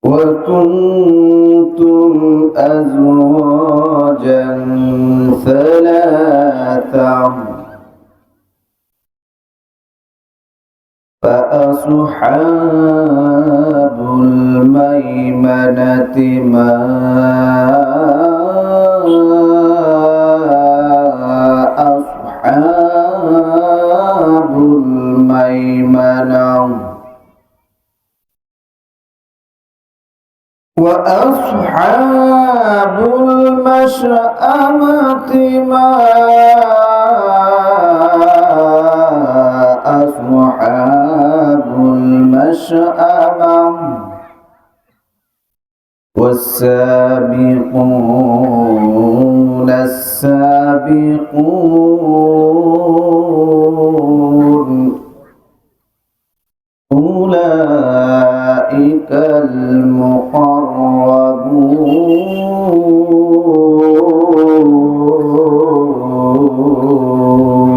وكنتم أزواجا ثلاثة فأصحاب الميمنة ما أصحاب الميمنة وأصحاب المشأمة ما أصحاب المشأمة والسابقون السابقون أولئك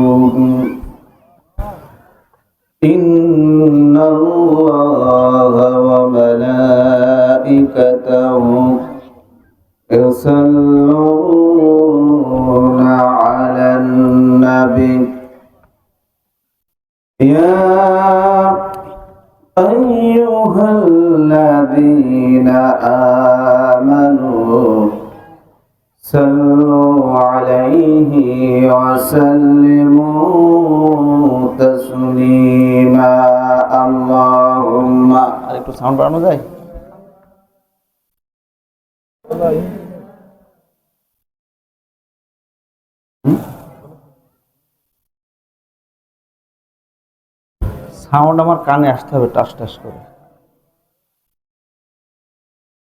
المقربون إن الله وملائكته يصلون على النبي يا أيها الذين آمنوا صلوا عليه وسلموا تسليما اللهم আরেকটু সাউন্ড বাড়ানো যায় সাউন্ড আমার কানে আসতে হবে টাস টাস করে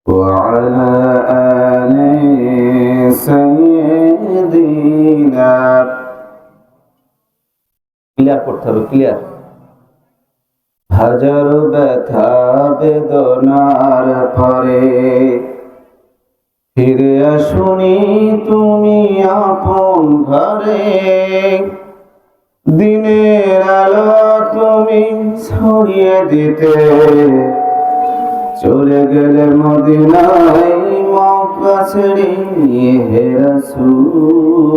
وعلى آل سيدنا ক্লিয়ার করতে হবে ক্লিয়ার হাজার ব্যথা বেদনার পরে ফিরে আসুনি তুমি আপন ঘরে দিনের আলো তুমি ছড়িয়ে দিতে চলে গেলে মদিনায় মক্কা ছেড়ে হে রাসূল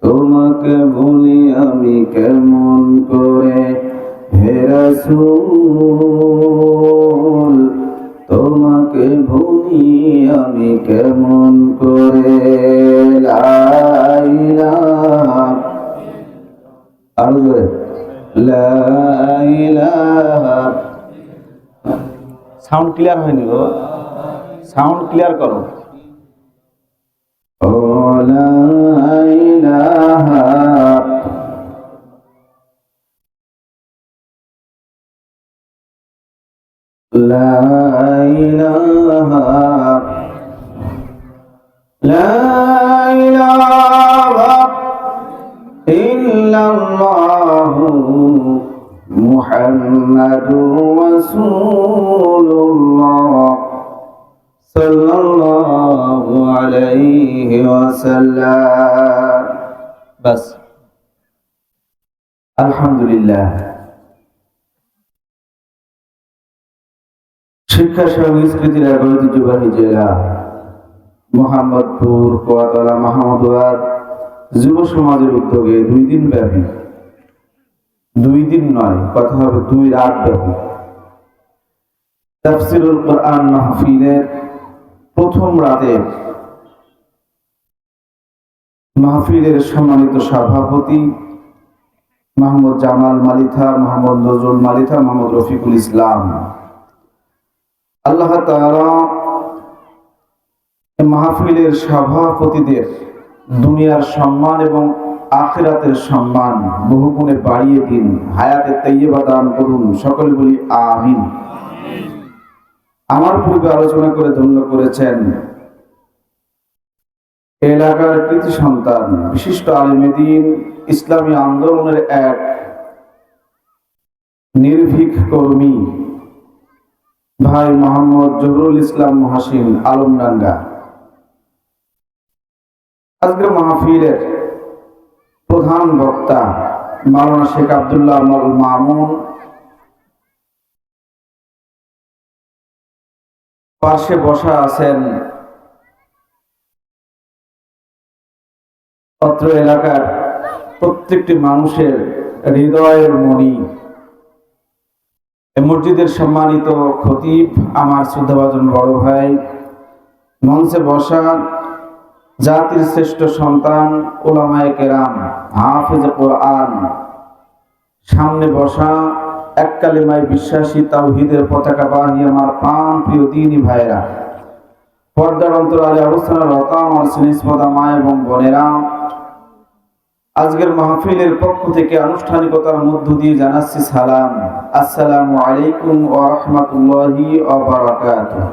তোমাকে ভুলি আমি কেমন করে হে রাসূল তোমাকে ভুলি আমি কেমন করে লা ইলাহা আরো জোরে লা ইলাহা সাউন্ড ক্লিয়ার হয়নি গো সাউন্ড ক্লিয়ার করো ও লা ইলাহা লা ইলাহা লা ইলাহা ইল্লাল্লাহু মুহাম্মাদুর রাসূলুল্লাহ সাল্লাল্লাহু আলাইহি ওয়াসাল্লাম বাস আলহামদুলিল্লাহ শিক্ষা সংস্কৃতির এক ঐতিহ্যবাহী জেলা মোহাম্মদপুর কোয়াতলা মাহমুদুয়ার যুব সমাজের উদ্যোগে 2 দিন ব্যাপী 2 দিন নয় কথা হবে 2 রাত ব্যাপী তাফসীরুল কোরআন মাহফিলের প্রথম রাতে মাহফিলের সম্মানিত সভাপতি মোহাম্মদ জামাল মালিথা, মোহাম্মদ নজরুল মালিথা, মোহাম্মদ রফিকুল ইসলাম, আল্লাহ তাআলা মাহফিলের সভাপতিদের দুনিয়ার সম্মান এবং আখিরাতের সম্মান বহুগুণে বাড়িয়ে দিন, হায়াতে তাইয়্যিবা দান করুন, সকলে বলি আমিন। আমার পূর্বে আলোচনা করে ধন্য করেছেন এলাকার কৃতি সন্তান, বিশিষ্ট আলেমে দ্বীন, ইসলামী আন্দোলনের এক নির্ভীক কর্মী ভাই মোহাম্মদ জহুরুল ইসলাম মহাসিন আলমডাঙ্গা। আজকের মাহফিলের প্রধান বক্তা মাওলানা শেখ আব্দুল্লাহ মামুন পাশে বসা আছেন অত্র এলাকার প্রত্যেকটি মানুষের হৃদয়ের মণি, মসজিদের সম্মানিত খতিব, আমার শ্রদ্ধাভাজন বড় ভাই, মঞ্চে বসা জাতির শ্রেষ্ঠ সন্তান উলামায়ে কেরাম, হাফেজ কোরআন, সামনে বসা এক কালিমায় বিশ্বাসী তাওহীদের পতাকাবাহী আমার প্রাণ প্রিয় দ্বীনি ভাইরা, পর্দার অন্তরালে অবস্থানরত আমার স্নেহস্পদা মা এবং বোনেরা, আজকের মাহফিলের পক্ষ থেকে আনুষ্ঠানিকতার মধ্য দিয়ে জানাচ্ছি সালাম, আসসালামু আলাইকুম ওয়া রাহমাতুল্লাহি ওয়া বারাকাতুহু।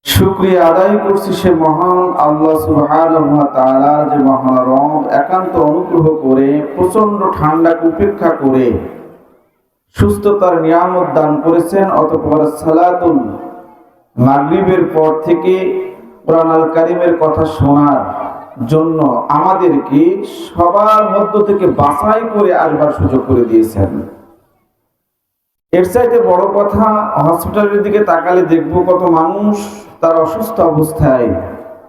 শুকরিয়া আদায় করছি সে মহান আল্লাহ সুবহানাহু ওয়া তাআলার, যে মহান রব একান্ত অনুগ্রহ করে প্রচন্ড ঠান্ডাকে উপেক্ষা করে সুস্থতার নিয়ামত দান করেছেন। অতঃপর সালাতুল মাগরিবের পর থেকে কোরআন আল কারীমের কথা শোনার জন্য আমাদেরকে সবার মধ্য থেকে বাছাই করে আসবার সুযোগ করে দিয়েছেন। এর চাইতে বড় কথা, হসপিটালের দিকে তাকালে দেখবো কত মানুষ তার অসুস্থ অবস্থায়,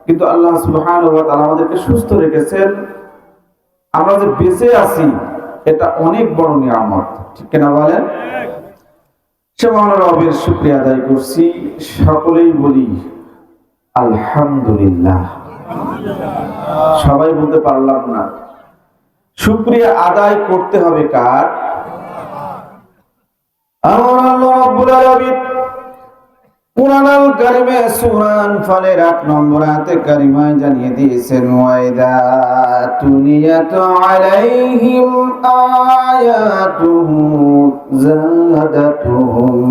কিন্তু আল্লাহ সুবহানাহু ওয়া তাআলা আমাদেরকে সুস্থ রেখেছেন। আমরা যে বেঁচে আছি এটা অনেক বড় নিয়ামত, ঠিক কিনা বলেন? সে মহান রবের শুকরিয়া আদায় করছি। সকলেই বলি আলহামদুলিল্লাহ। সবাই বলতে পারলাম না। শুকরিয়া আদায় করতে হবে কার? আমার আল্লাহ রাব্বুল আলামিন কুরআন আল কারীমে সূরা আনফালের 8 নম্বর আয়াতে কারিমায় জানিয়ে দিয়েছেন, ওয়াইদা তুলিয়াত আলাইহিম আয়াতুহু যাদাতুহুম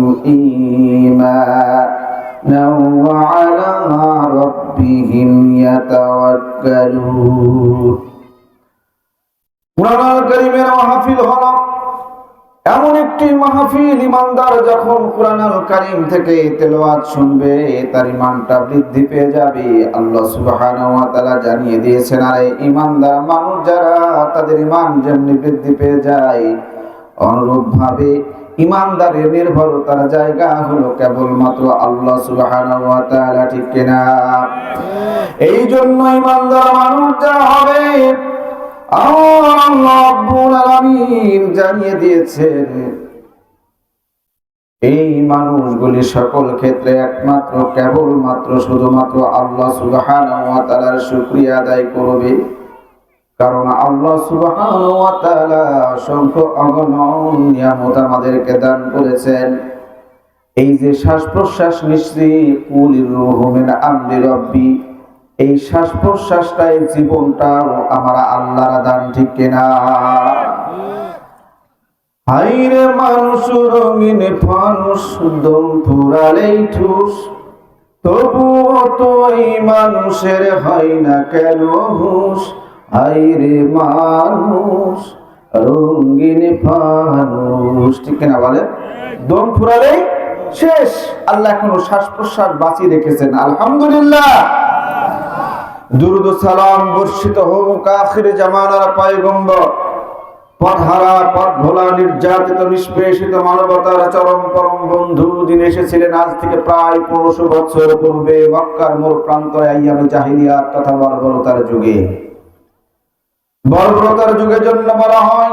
ঈমানাও ওয়া আলা রাব্বিহিম ইয়াতাওয়াক্কালুন। কুরআন আল কারীমের মাহফিল হলো এমন একটি মাহফিল, ইমানদার যখন কুরআন আল কারীম থেকে তেলাওয়াত শুনবে তার ঈমানটা বৃদ্ধি পেয়ে যাবে। আল্লাহ সুবহানাহু ওয়া তাআলা জানিয়ে দিয়েছেন, আরে ঈমানদার মানুষ যারা, তাদের ঈমান যেমনি বৃদ্ধি পেয়ে যায়, অনুরূপ ভাবে ঈমানদারের নির্ভরতার জায়গা হলো কেবলমাত্র আল্লাহ সুবহানাহু ওয়া তাআলা, ঠিক কিনা? এই জন্য ঈমানদার মানুষ যারা হবে, আল্লাহ রাব্বুল আলামিন জানিয়ে দিয়েছেন, এই মানুষগুলি সকল ক্ষেত্রে একমাত্র কেবলমাত্র শুধুমাত্র আল্লাহ সুবহানাহু ওয়া তাআলার শুকরিয়া আদায় করবে। কারণ আল্লাহ সুবহানাহু ওয়া তাআলা অসংখ্য অগণন নিয়ামত আমাদেরকে দান করেছেন। এই যে শ্বাস প্রশ্বাস নিচ্ছি, কুলির রূহু মিন আমরি রব্বি, এই শ্বাস প্রশ্বাসটাই জীবনটাও আমার আল্লাহর দান, ঠিক কিনা? হাইরে মানুষ রঙিন ফানুষ, দম ফুরালেই ঠুস, তবুও তো এই মানুষের হয় না কেন হুঁশ। হাইরে মানুষ রঙিন ফানুষ, ঠিক কিনা বলে? দম ফুরালেই শেষ। আল্লাহ এখনো শ্বাস প্রশ্বাস বাঁচিয়ে রেখেছেন, আলহামদুলিল্লাহ। দুরুদ ও সালাম বর্ষিত হোক আখির জামানার পয়গম্বর, পথহারা পথ ভোলা নির্যাতিত নিষ্পেষিত মানবতার চরম পরম বন্ধু। দিন এসেছিলেন আজ থেকে প্রায় 1500 বছর পূর্বে মক্কার মোর প্রান্তরে আইয়ামে জাহিলিয়াত তথা বর্বরতার যুগে। বর্বরতার যুগের জন্য বলা হয়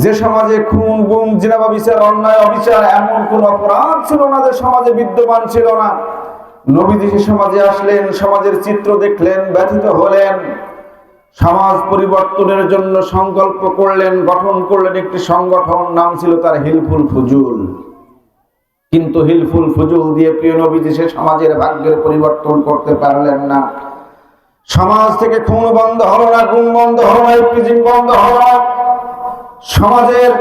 যে সমাজে খুন, গুম, জিনা, ব্যভিচার, অন্যায়, অবিচার এমন কোন অপরাধ ছিল না যে সমাজে বিদ্যমান ছিল না। নবীজি সমাজে আসলেন, সমাজের চিত্র দেখলেন, ব্যথিত হলেন, সমাজ পরিবর্তনের জন্য সংকল্প করলেন, গঠন করলেন একটি সংগঠন, নাম ছিল তার হিলফুল ফুজুল। কিন্তু হিলফুল ফুজুল দিয়ে প্রিয় নবীজি সে সমাজের ভাগ্যের পরিবর্তন করতে পারলেন না। সমাজ থেকে খুন বন্ধ হলো না, গুম বন্ধ হলো না, ইফতিজিং বন্ধ হলো না। সমাজের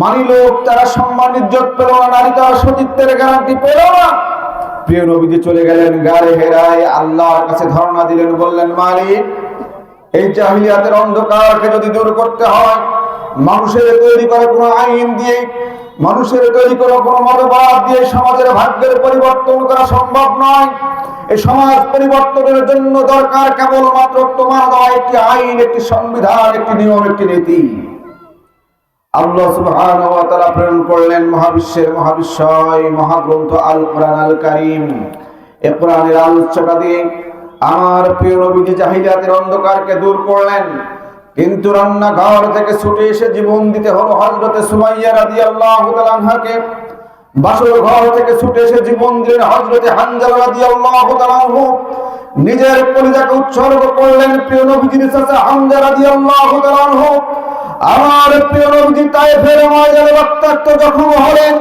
মানি লোক তারা সম্মান ইজ্জত পেল না, নারী তার সতীত্বের গ্যারান্টি পেল না। প্রিয় নবীজি চলে গেলেন গাড়ে হেরায়, আল্লাহর কাছে ধর্ণা দিলেন, বললেন, মালিক, এই জাহিলিয়াতের অন্ধকারকে যদি দূর করতে হয়, মানুষের তৈরি করা কোনো আইন দিয়ে, মানুষের তৈরি করা কোনো মতবাদ দিয়ে সমাজের ভাগ্যের পরিবর্তন করা সম্ভব নয়। এই সমাজ পরিবর্তনের জন্য দরকার কেবলমাত্র তোমার দেওয়া একটি আইন, একটি সংবিধান, একটি নিয়ম, একটি নীতি। আল্লাহ সুবহানাহু ওয়া তাআলা প্রেরণ করলেন মহাবিশ্বের মহাবিশ্বয় মহাগ্রন্থ আল কোরআন আল কারীম। এই কোরআনের আলোচ্যটা দিয়ে আমার প্রিয় নবীজি জাহিলিয়াতের অন্ধকারকে দূর করলেন। কিন্তু রান্নাঘর থেকে ছুটে এসে জীবন দিতে হলো হযরতে সুমাইয়া রাদিয়াল্লাহু তাআলা আনহাকে। বাসর ঘর থেকে ছুটে এসে জীবন দিলেন হযরতে হানজালা রাদিয়াল্লাহু তাআলা আনহু। নিজের কলিজাকে উৎসর্গ করলেন প্রিয় নবীজির চাচা হামজা রাদিয়াল্লাহু তাআলা আনহু। আমার প্রিয় নবীজি তায়েফের ময়দানে রক্তাক্ত জখম হলেন।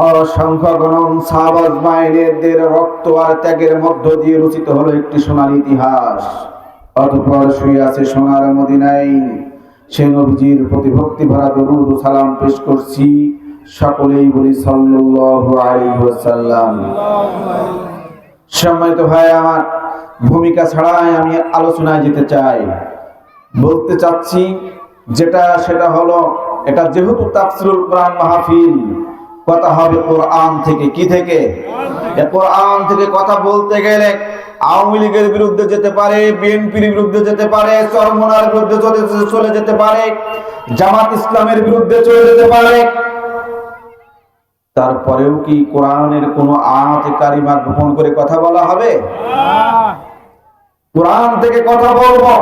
অসংখ্য গণন সাহাবা আজমাইনদের রক্ত আর ত্যাগের মধ্য দিয়ে রচিত হলো একটি সোনার ইতিহাস। অতঃপর শুয়ে আছে সোনার মদিনায় সে নবীজির প্রতি ভক্তি ভরা দরুদ ও সালাম পেশ করছি। সকলেই বলি সাল্লাল্লাহু আলাইহি ওয়াসাল্লাম। সম্মানিত ভাই আমার, ভূমিকা ছাড়াই আমি আলোচনায় যেতে চাই। বলতে চাচ্ছি সেটা হলো, এটা যেহেতু তাফসীরুল কোরআন মাহফিল, কথা হবে কোরআন থেকে। কি থেকে? কোরআন থেকে কথা বলতে গেলে আওয়ামী লীগের বিরুদ্ধে যেতে পারে, বিএনপির বিরুদ্ধে যেতে পারে, চরমোনার বিরুদ্ধে চলে যেতে পারে, জামাত ইসলামের বিরুদ্ধে চলে যেতে পারে। তারপরেও কি কোরআনের কোন আয়াতে কারিমা গোপন করে কথা বলা হবে? কোরআন থেকে কথা বলবো।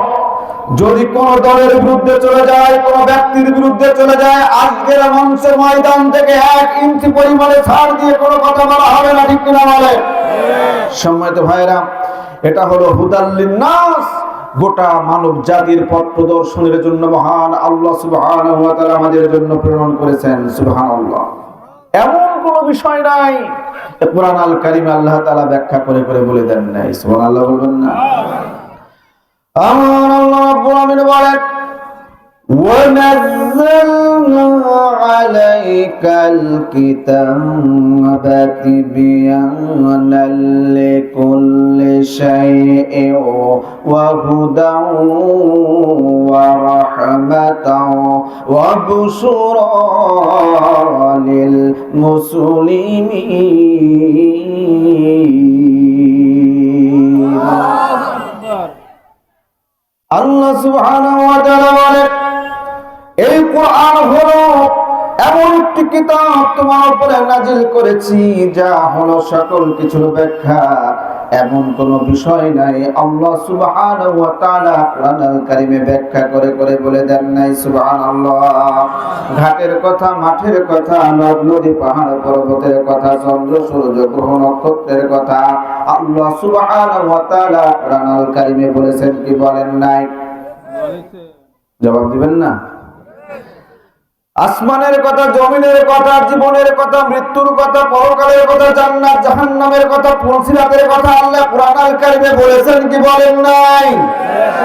যদি কোন দলের বিরুদ্ধে চলে যায়, কোন ব্যক্তির বিরুদ্ধে চলে যায়, আজকের মঞ্চের ময়দান থেকে 1 ইঞ্চি পরিমাণে ছাড় দিয়ে কোনো কথা বলা হবে না। ঠিক কিনা বলে? সম্মানিত ভাইরা, এটা হলো হুদাল লিন্নাস, গোটা মানব জাতির পথ প্রদর্শনের জন্য মহান আল্লাহ সুবহানাহু ওয়া তাআলা আমাদের জন্য প্রেরণ করেছেন। সুবহানাল্লাহ। এমন কোন বিষয় নাই কোরআন আল কারীমে আল্লাহ তাআলা ব্যাখ্যা করে করে বলে দেন নাই। সুবহানাল্লাহ বলবেন না? আমার আল্লাহ রাব্বুল আমিন বলেন, وَنَزَّلْنَا عَلَيْكَ الْكِتَابَ تِبْيَانًا لِكُلِّ شَيْءٍ وَهُدًى وَرَحْمَةً وَبُشْرَى لِلْمُسْلِمِينَ। আল্লাহ সুবহানাহু ওয়া তাআলা বলেন, এই কোরআন হলো এমন একটি কিতাব তোমার উপরে নাজিল করেছি যা হলো সকল কিছুর ব্যাখ্যা। এমন কোন বিষয় নাই আল্লাহ সুবহানাহু ওয়া তাআলা কোরআনুল কারীমে ব্যাখ্যা করে করে বলে দেন নাই। সুবহানাল্লাহ। ঘাটের কথা, মাঠের কথা, নদ নদী, পাহাড় পর্বতের কথা, চন্দ্র সূর্য গ্রহ নক্ষত্রের কথা আল্লাহ সুবহানাহু ওয়া তাআলা কোরআনুল কারীমে বলেছেন কি বলেন নাই? জবাব দিবেন না? আসমানের কথা, জমিনের কথা, জীবনের কথা, মৃত্যুর কথা, পরকালের কথা, জান্নাত জাহান্নামের কথা, পুলসিরাতের কথা আল্লাহ কোরআনুল কারীমে বলেছেন কি বলেন নাই?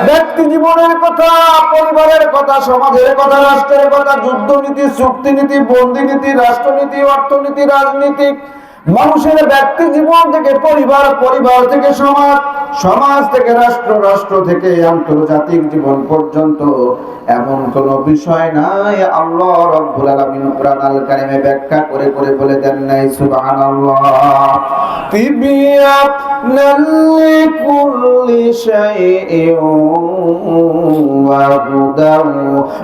ব্যক্তি জীবনের কথা, পরিবারের কথা, সমাজের কথা, রাষ্ট্রের কথা, যুদ্ধনীতি, চুক্তিনীতি, বন্দিনীতি, রাষ্ট্রনীতি, অর্থনীতি, রাজনীতি, মানুষের ব্যক্তি জীবন থেকে পরিবার, পরিবার থেকে সমাজ, সমাজ থেকে রাষ্ট্র, রাষ্ট্র থেকে আন্তর্জাতিক জীবন পর্যন্ত এমন কোন বিষয় নাই আল্লাহ রাব্বুল আলামিন কোরআনুল কারীমে ব্যাখ্যা করে করে বলে দেন নাই। সুবহানাল্লাহ। তিবিয়ানাল লিকুল্লি শাইইন ওয়া হুদান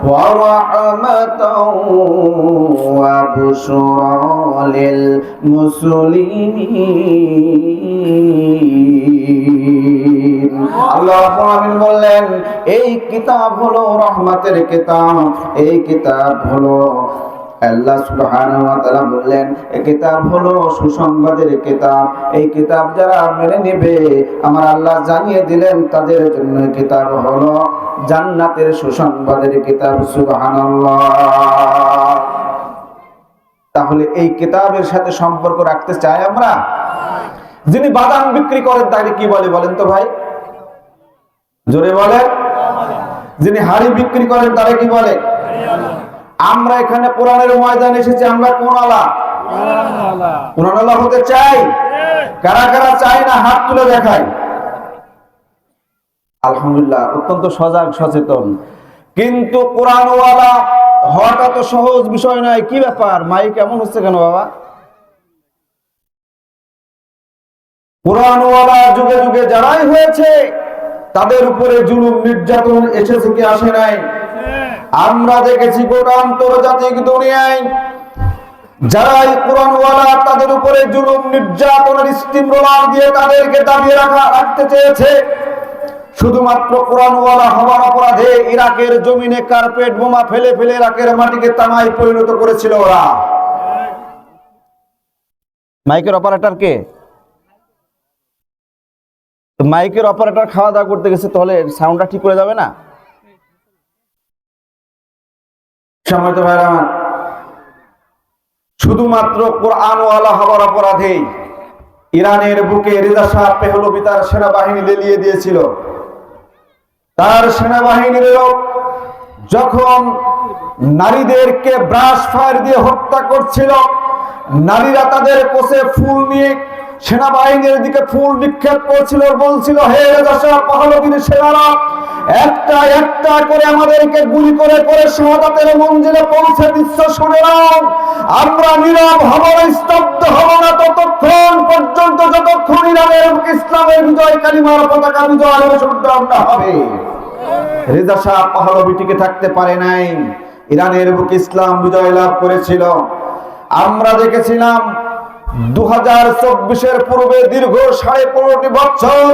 ওয়া রাহমাতান ওয়া বুশরা লিল মুসলিমিন। আল্লাহ রাব্বুল আলামিন বললেন, এই কিতাব হলো রহমতের কিতাব, এই কিতাব হলো, আল্লাহ সুবহানাহু ওয়া তাআলা বললেন এই কিতাব হলো সুসংবাদের কিতাব। এই কিতাব যারা মেনে নেবে, আমার আল্লাহ জানিয়ে দিলেন তাদের জন্য এই কিতাব হলো জান্নাতের সুসংবাদের কিতাব। সুবহানাল্লাহ। তাহলে এই কিতাবের সাথে সম্পর্ক রাখতে চাই আমরা? যিনি বাদাম বিক্রি করেন তাকে কি বলে বলেন তো ভাই? জোরে বলেন। যিনি হাড়ি বিক্রি করেন তারা কি বলে? আমরা এখানে কোরআনের ময়দানে এসেছি, আমরা কোন আলা? কোরআন আলা হতে চাই। কারা কারা চাই না হাত তুলে দেখাই। আলহামদুলিল্লাহ, অত্যন্ত সজাগ সচেতন। কিন্তু কোরআন ওয়ালা হওয়াটা তো সহজ বিষয় নয়। কি ব্যাপার, মাইক কেমন হচ্ছে কেন বাবা? কোরআন ওয়ালা যুগে যুগে যারাই হয়েছে তাদের উপরে জুলুম নির্যাতন এসেছে কি আসে নাই? আমরা দেখেছি গোটা আন্তর্জাতিক দুনিয়ায় যারা এই কোরআনওয়ালা তাদের উপরে জুলুম নির্যাতনের স্টিম রোলার দিয়ে তাদেরকে দাবিয়ে রাখতে চেয়েছে। শুধুমাত্র কোরআনওয়ালা হওয়ার অপরাধে ইরাকের জমিনে কার্পেট বোমা ফেলে ফেলে ইরাকের মাটিকে তামায় পরিণত করেছিল ওরা। মাইকের অপারেটর কে? মাইকের অপারেটর খাওয়া দাওয়া করতে গেছে, তাহলে সাউন্ডটা ঠিক করে যাবে না? সম্মানিত ভাইরা আমার, শুধুমাত্র কোরআনওয়ালা হওয়ার অপরাধে ইরানের বুকে রেজা শাহ পেহলভি তার সেনাবাহিনী লেলিয়ে দিয়েছিল। তার সেনাবাহিনীর লোক যখন নারীদেরকে ব্রাশ ফায়ার দিয়ে হত্যা করছিল, নারীরা তাদের কোষে ফুল নিয়ে সেনাবাহিনীর দিকে ফুল নিক্ষেপ করছিল, বলছিল, হে রেজা শাহ পেহলভির সেনারা, একটা একটা করে আমাদেরকে গুলি করে করে শাহাদাতের মঞ্জিলে পৌঁছে দিচ্ছ, শুনে নাও, আমরা নীরব হব না, স্তব্ধ হব না ততক্ষণ পর্যন্ত যতক্ষণ ইরানের ইসলামের বিজয় কালিমার পতাকা বিজয় না হবে। রেজা শাহ পেহলভি টিকে থাকতে পারে নাই, ইরানের বুকে ইসলাম বিজয় লাভ করেছিল। আমরা দেখেছিলাম 2024-এর পূর্বে দীর্ঘ 15.5 বছর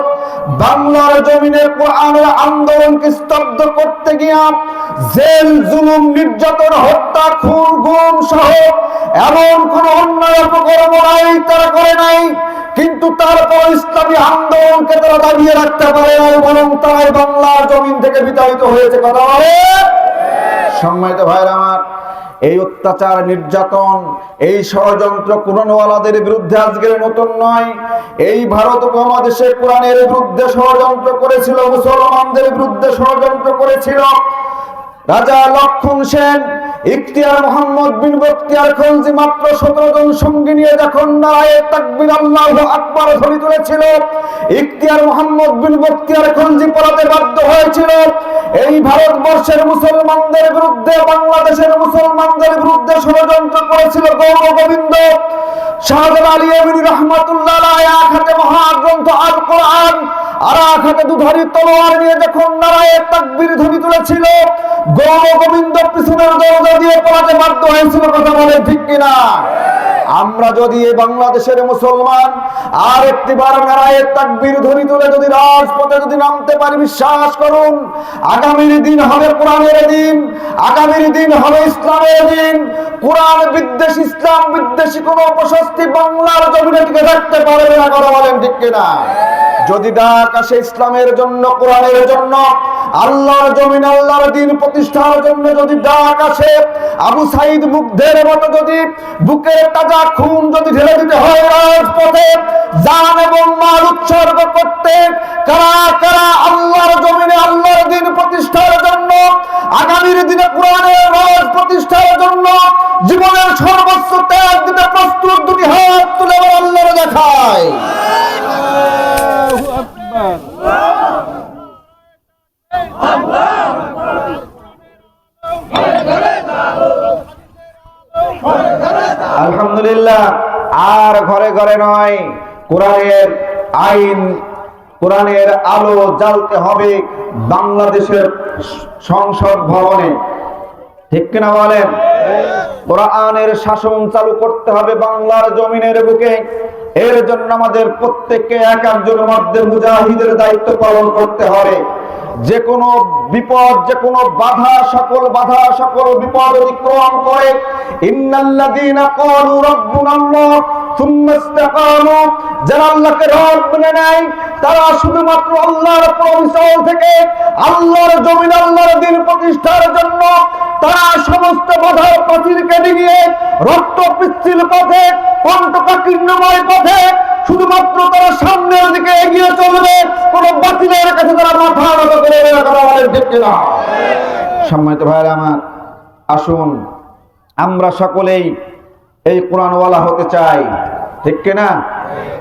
বাংলার জমিনে কোরআনের আন্দোলনকে স্তব্ধ করতে গিয়া জেল, জুলুম, নির্যাতন, হত্যা, খুন, গুম সহ এমন কোন অন্যায় অপকর্ম নাই তারা করে নাই, কিন্তু তারপর ইসলামী আন্দোলনকে তারা দাবিয়ে রাখতে পারে নাই, বরং তারাই বাংলার জমিন থেকে বিতাড়িত হয়েছে। কথা বলে। সম্মানিত ভাইরা আমার, এই অত্যাচার, নির্যাতন, এই ষড়যন্ত্র কোরআনওয়ালাদের বিরুদ্ধে আজকের নতুন নয়। এই ভারত উপমহাদেশে কোরআনের বিরুদ্ধে ষড়যন্ত্র করেছিল, মুসলমানদের বিরুদ্ধে ষড়যন্ত্র করেছিল রাজা লক্ষণ সেন, ইখতিয়ার মোহাম্মদ বিন বখতিয়ার খলজি মাত্র 17 জন সঙ্গী নিয়ে যখন নারায়ে তাকবীর আল্লাহু আকবার ধ্বনি তুলেছিল, ইখতিয়ার মোহাম্মদ বিন বখতিয়ার খলজি পলাতে বাধ্য হয়েছিল। এই ভারতবর্ষের মুসলমানদের বিরুদ্ধে, বাংলাদেশের মুসলমানদের বিরুদ্ধে ষড়যন্ত্র করেছিল গৌর গোবিন্দ শাহজালাল আলী আমিনী রাহমাতুল্লাহ আলাইহি। এক হাতে মহাগ্রন্থ আল কোরআন আর এক হাতে দুধারী তলোয়ার নিয়ে যখন নারায়ে তাকবীর ধ্বনি তুলেছিল, গৌর গোবিন্দ পিছনের দরজা দিয়ে পলাতে বাধ্য হয়েছিল। কথা বলে ঠিক কিনা? আমরা যদি এই বাংলাদেশের মুসলমান আর একটিবার নারায়ে তাকবীর ধ্বনি তুলে যদি রাজপথে যদি নামতে পারি, বিশ্বাস করুন, আগামীর দিন হবে কোরআনের দিন, আগামীর দিন হবে ইসলামের দিন। কোরআন বিদ্বেষী, ইসলাম বিদ্বেষী কোন অপশক্তি বাংলার জমিনে টিকে থাকতে পারবে না। কথা বলেন ঠিক কিনা? যদি ডাক আসে ইসলামের জন্য, কোরআনের জন্য, আল্লাহর জমিন, আল্লাহর দ্বীন প্রতিষ্ঠার জন্য যদি ডাক আসে, আবু সাইদ মুগ্ধের মতো যদি বুকের তাজা খুন যদি ঢেলে দিতে হয় রাজপথে, জান এবং মাল উৎসর্গ করতে, কারা কারা আল্লাহর জমিনে আল্লাহর দ্বীন প্রতিষ্ঠার জন্য, আগামীর দিনে কোরআনের রাজ প্রতিষ্ঠার জন্য জীবনের সর্বোচ্চ ত্যাগ দিতে প্রস্তুত, দুটি হাত তুলে আল্লাহর দেখায়। আলহামদুলিল্লাহ। আর ঘরে ঘরে নয়, কোরআনের আইন, কোরআনের আলো জ্বালতে হবে বাংলাদেশের সংসদ ভবনে। ঠিক কিনা বলেন? কোরআনের শাসন চালু করতে হবে বাংলার জমিনের বুকে। এর জন্য আমাদের প্রত্যেককে এক একজন মধ্যে মুজাহিদের দায়িত্ব পালন করতে হবে। যে কোনো বিপদ, যে কোনো বাধা, সকল বাধা, সকল বিপদ অতিক্রম করে ইন্নাল্লাযীনা ক্বালু রাব্বুনাল্লাহ সুম্মা ইসতাকামু, যারা আল্লাহকে রব মেনে নেয়, তারা শুধুমাত্র আল্লাহর পরিচয় থেকে আল্লাহর জমিন, আল্লাহর দ্বীন প্রতিষ্ঠার জন্য তারা সমস্ত বাধার প্রাচীরকে ডিঙিয়ে রক্ত পিচ্ছিল পথে, কণ্টকাকীর্ণময় পথে শুধুমাত্র তারা সামনের দিকে এগিয়ে চলবে, কোন বাতিলের কাছে তারা মাথা নত করে দেখতে না। সম্মানিত ভাইরা আমার, আসুন আমরা সকলেই এই কোরআনওয়ালা হতে চাই। ঠিক কিনা?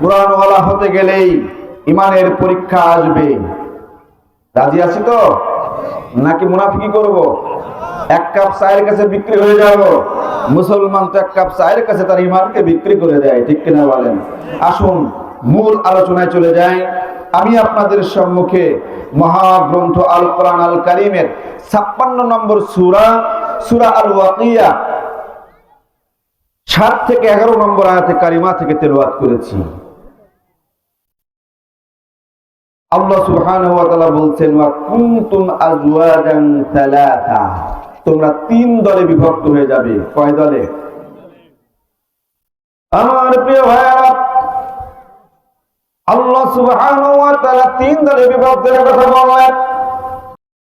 কোরআনওয়ালা হতে গেলেই ইমানের পরীক্ষা আসবে। রাজি আছি তো? নাকি মুনাফিকি করব? এক কাপ চায়ের কাছে বিক্রি হয়ে যাব? মুসলমান তো এক কাপ চায়ের কাছে তার ইমানকে বিক্রি করে দেয়। ঠিক কিনা বলেন? আসুন মূল আলোচনায় চলে যাই। আমি আপনাদের সম্মুখে মহাগ্রন্থ আল কোরআন আল কারীমের 56 নম্বর সূরা, সূরা আল ওয়াকিয়া 7 থেকে 11 নম্বর আয়াতে কারিমা থেকে তেলাওয়াত করেছি। আল্লাহ সুবহানাহু ওয়া তাআলা বলছেন, ওয়া কুনতুম আজওয়াজান সালাসা, তোমরা 3 দলে বিভক্ত হয়ে যাবে। কয় দলে? আমার প্রিয় ভাইরা, আল্লাহ সুবহানাহু ওয়া তাআলা 3 দলে বিভক্ত হওয়ার কথা বললেন।